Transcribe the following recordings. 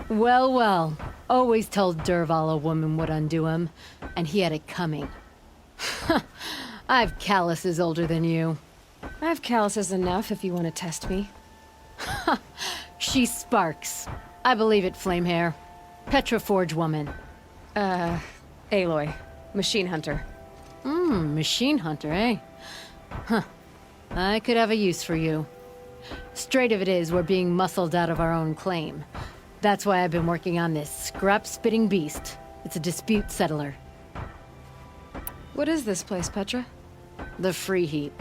Well, well. Always told Derval a woman would undo him, and he had it coming. I've calluses older than you. I have calluses enough if you want to test me. She sparks. I believe it, Flamehair. Petra Forge woman. Aloy. Machine hunter. Machine hunter, eh? Huh. I could have a use for you. Straight of it is, we're being muscled out of our own claim. That's why I've been working on this scrap-spitting beast. It's a dispute settler. What is this place, Petra? The Free Heap.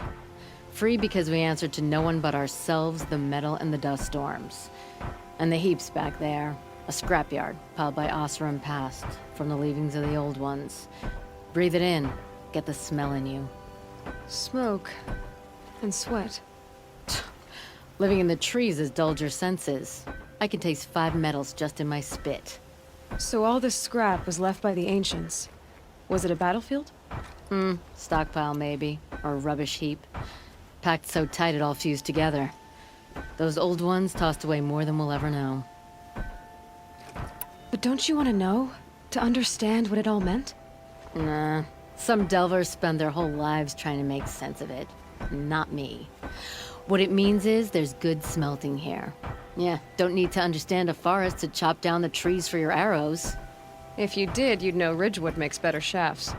Free because we answer to no one but ourselves, the metal, and the dust storms. And the Heap's back there. A scrapyard, piled by Osram past, from the leavings of the old ones. Breathe it in. Get the smell in you. Smoke. And sweat. Living in the trees has dulled your senses. I can taste 5 metals just in my spit. So all this scrap was left by the ancients. Was it a battlefield? Stockpile maybe, or a rubbish heap. Packed so tight it all fused together. Those old ones tossed away more than we'll ever know. But don't you want to know? To understand what it all meant? Nah. Some delvers spend their whole lives trying to make sense of it. Not me. What it means is there's good smelting here. Yeah, don't need to understand a forest to chop down the trees for your arrows. If you did, you'd know Ridgewood makes better shafts.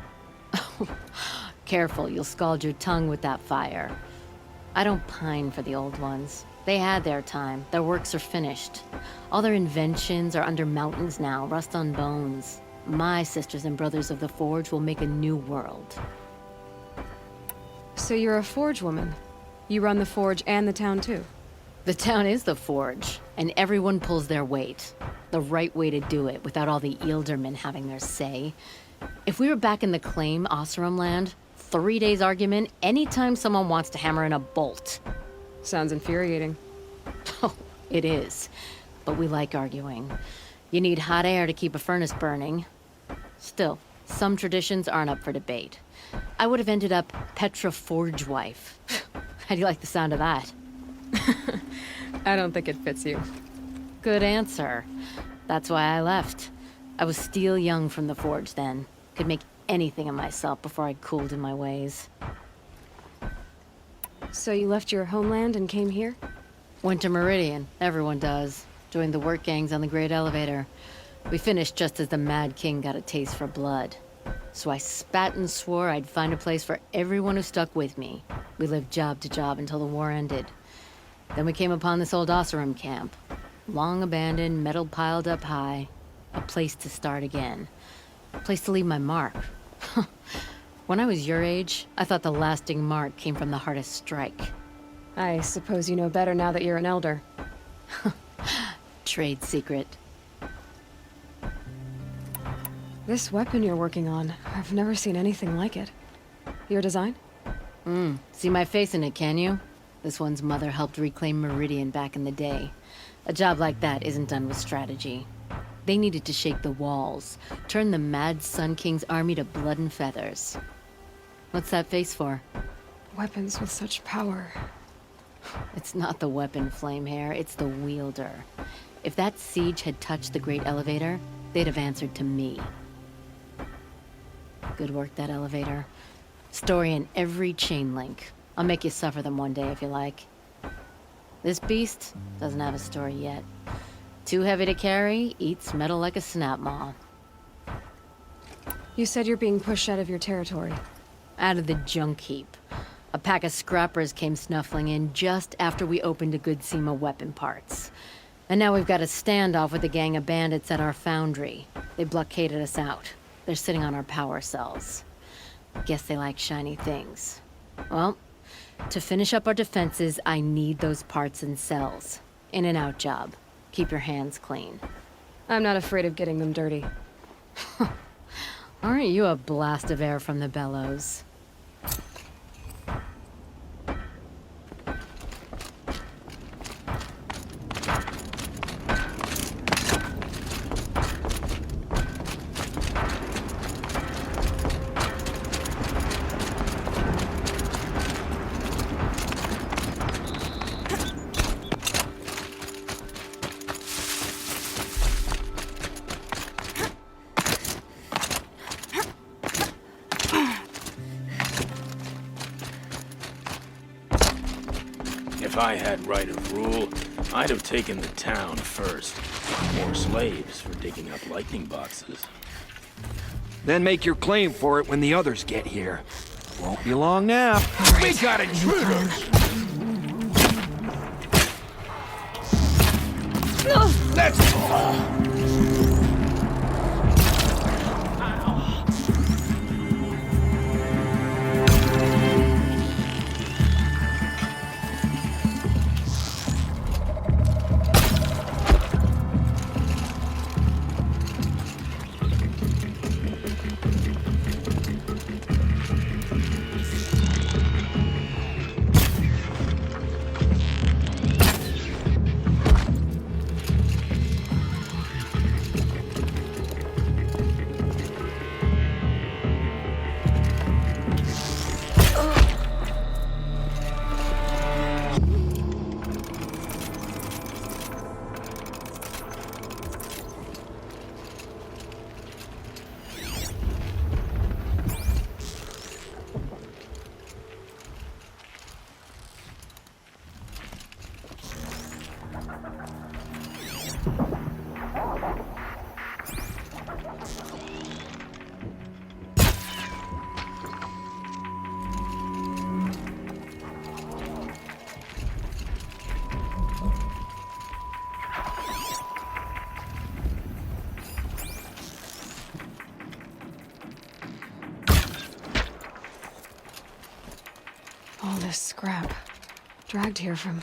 Careful, you'll scald your tongue with that fire. I don't pine for the old ones. They had their time. Their works are finished. All their inventions are under mountains now, rust on bones. My sisters and brothers of the Forge will make a new world. So you're a Forge woman. You run the Forge and the town too. The town is the Forge, and everyone pulls their weight. The right way to do it, without all the Ealdermen having their say. If we were back in the claim, Osram land, 3 days argument anytime someone wants to hammer in a bolt. Sounds infuriating. Oh, it is. But we like arguing. You need hot air to keep a furnace burning. Still, some traditions aren't up for debate. I would have ended up Petra Forge wife. How do you like the sound of that? I don't think it fits you. Good answer. That's why I left. I was steel young from the Forge then. Could make anything of myself before I cooled in my ways. So you left your homeland and came here? Went to Meridian. Everyone does. Joined the work gangs on the Great Elevator. We finished just as the Mad King got a taste for blood. So I spat and swore I'd find a place for everyone who stuck with me. We lived job to job until the war ended. Then we came upon this old Osram camp. Long abandoned, metal piled up high. A place to start again. A place to leave my mark. When I was your age, I thought the lasting mark came from the hardest strike. I suppose you know better now that you're an elder. Trade secret. This weapon you're working on, I've never seen anything like it. Your design? See my face in it, can you? This one's mother helped reclaim Meridian back in the day. A job like that isn't done with strategy. They needed to shake the walls, turn the mad Sun King's army to blood and feathers. What's that face for? Weapons with such power. It's not the weapon, Flamehair, it's the wielder. If that siege had touched the Great Elevator, they'd have answered to me. Good work, that elevator. Story in every chain link. I'll make you suffer them one day if you like. This beast doesn't have a story yet. Too heavy to carry, eats metal like a snap maw. You said you're being pushed out of your territory. Out of the junk heap. A pack of scrappers came snuffling in just after we opened a good seam of weapon parts. And now we've got a standoff with a gang of bandits at our foundry. They blockaded us out. They're sitting on our power cells. Guess they like shiny things. Well, to finish up our defenses, I need those parts and cells. In and out job. Keep your hands clean. I'm not afraid of getting them dirty. Aren't you a blast of air from the bellows? I had right of rule, I'd have taken the town first. More slaves for digging up lightning boxes. Then make your claim for it when the others get here. Won't be long now. Right. We got intruders! Let's go! All this scrap. Dragged here from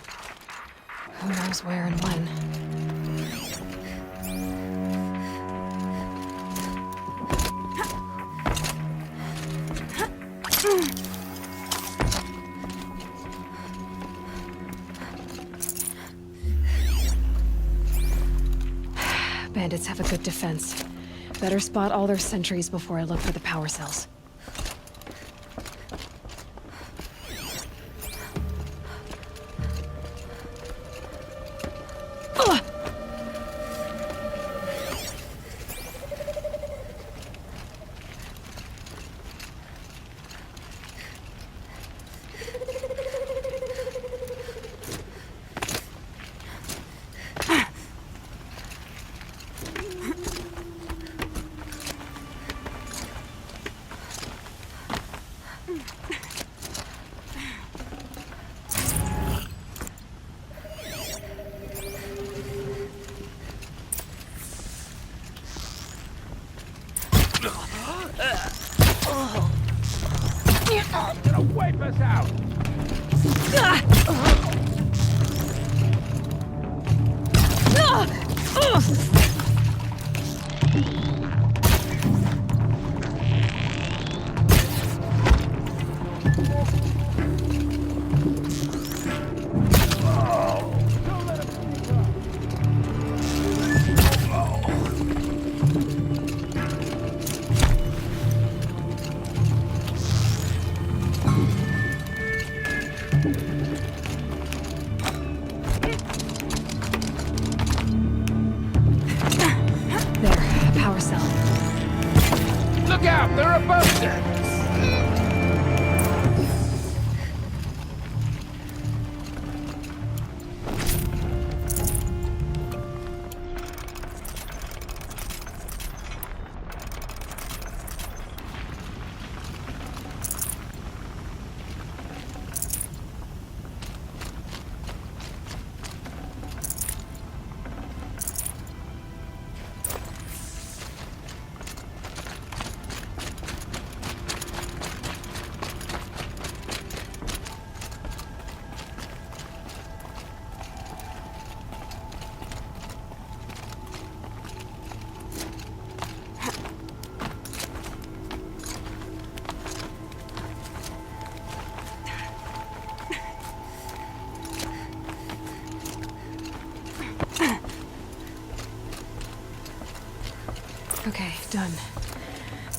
who knows where and when. Bandits have a good defense. Better spot all their sentries before I look for the power cells. Gonna wipe us out! There, power cell. Look out! They're above there! Okay, done.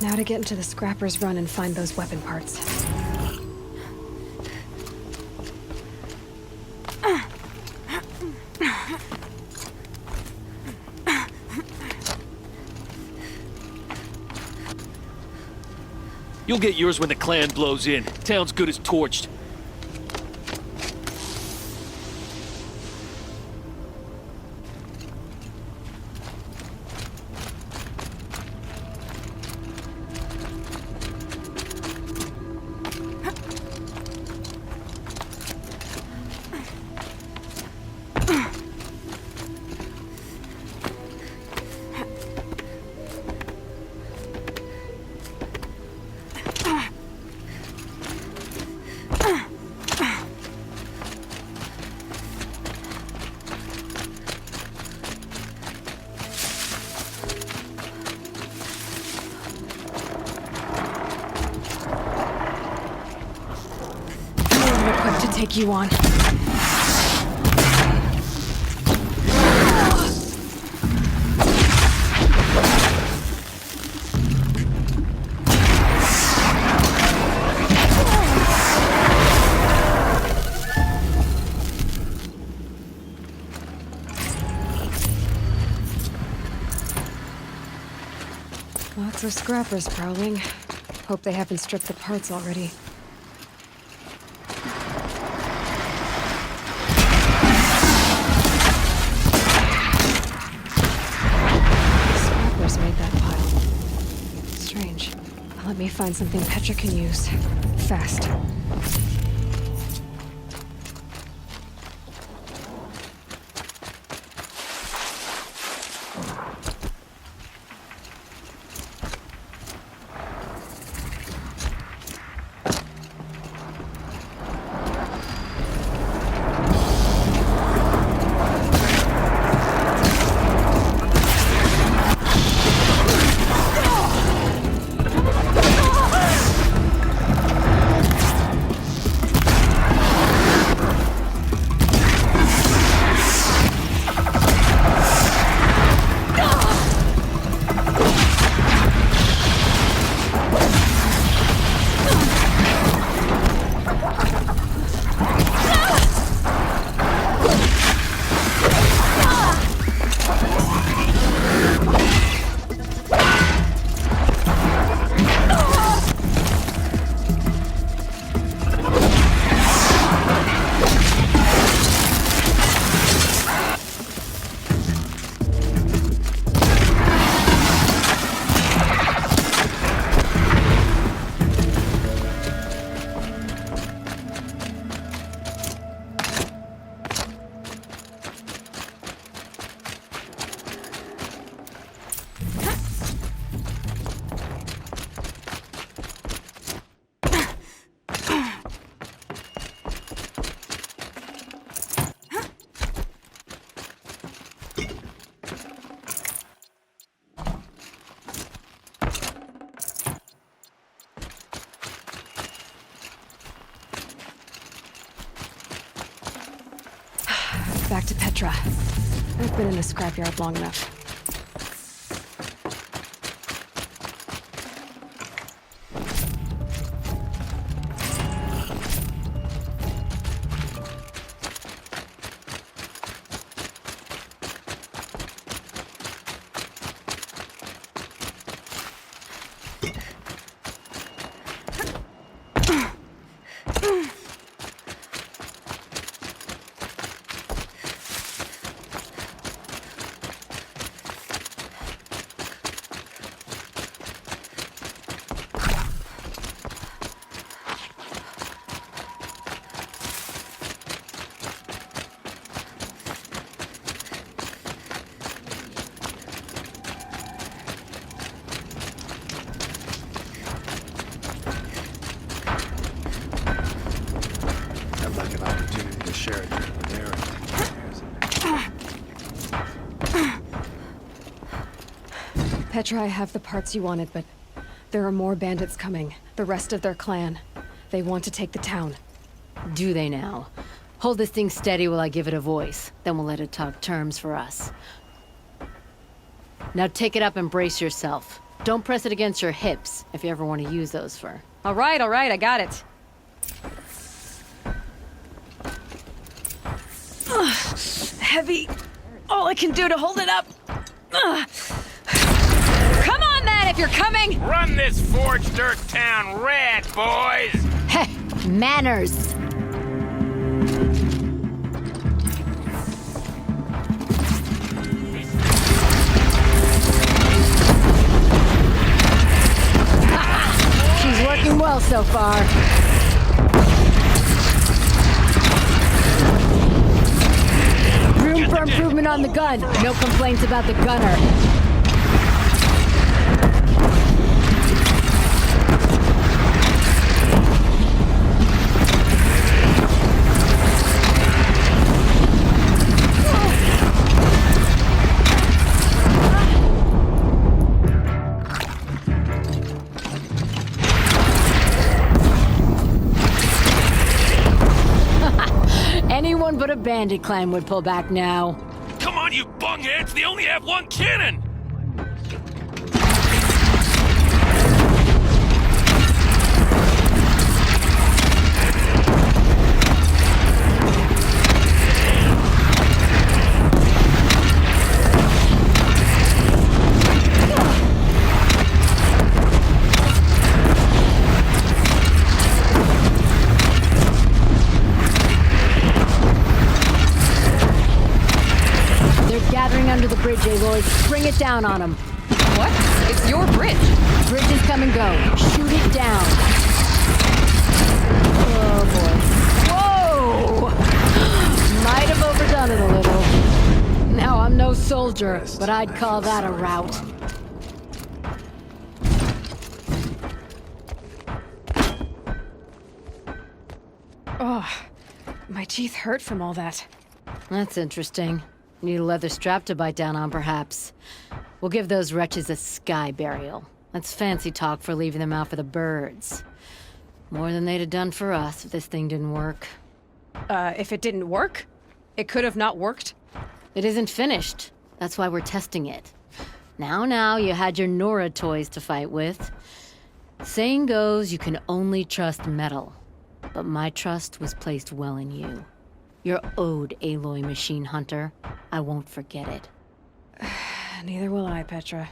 Now to get into the Scrapper's Run and find those weapon parts. You'll get yours when the clan blows in. Town's good as torched. take you on. Lots of scrappers prowling. Hope they haven't stripped the parts already. Scrappers made that pile. Strange. Let me find something Petra can use. Fast. Back to Petra. I've been in the scrapyard long enough. Petra, I have the parts you wanted, but there are more bandits coming. The rest of their clan. They want to take the town. Do they now? Hold this thing steady while I give it a voice. Then we'll let it talk terms for us. Now take it up and brace yourself. Don't press it against your hips, if you ever want to use those for... All right, I got it. Heavy. All I can do to hold it up. Come on, then, if you're coming! Run this forged dirt town red, boys! Heh! Manners! She's working well so far. Room for improvement on the gun. No complaints about the gunner. bandit clan would pull back now. Come on, you bungheads! They only have one cannon! Gathering under the bridge, Aloy. Bring it down on them. What? It's your bridge. Bridges come and go. Shoot it down. Oh, boy. Whoa! Might have overdone it a little. Now, I'm no soldier, but I'd call that a rout. Oh, my teeth hurt from all that. That's interesting. Need a leather strap to bite down on, perhaps. We'll give those wretches a sky burial. That's fancy talk for leaving them out for the birds. More than they'd have done for us if this thing didn't work. If it didn't work? It could have not worked? It isn't finished. That's why we're testing it. Now, you had your Nora toys to fight with. Saying goes, you can only trust metal. But my trust was placed well in you. You're owed, Aloy Machine Hunter. I won't forget it. Neither will I, Petra.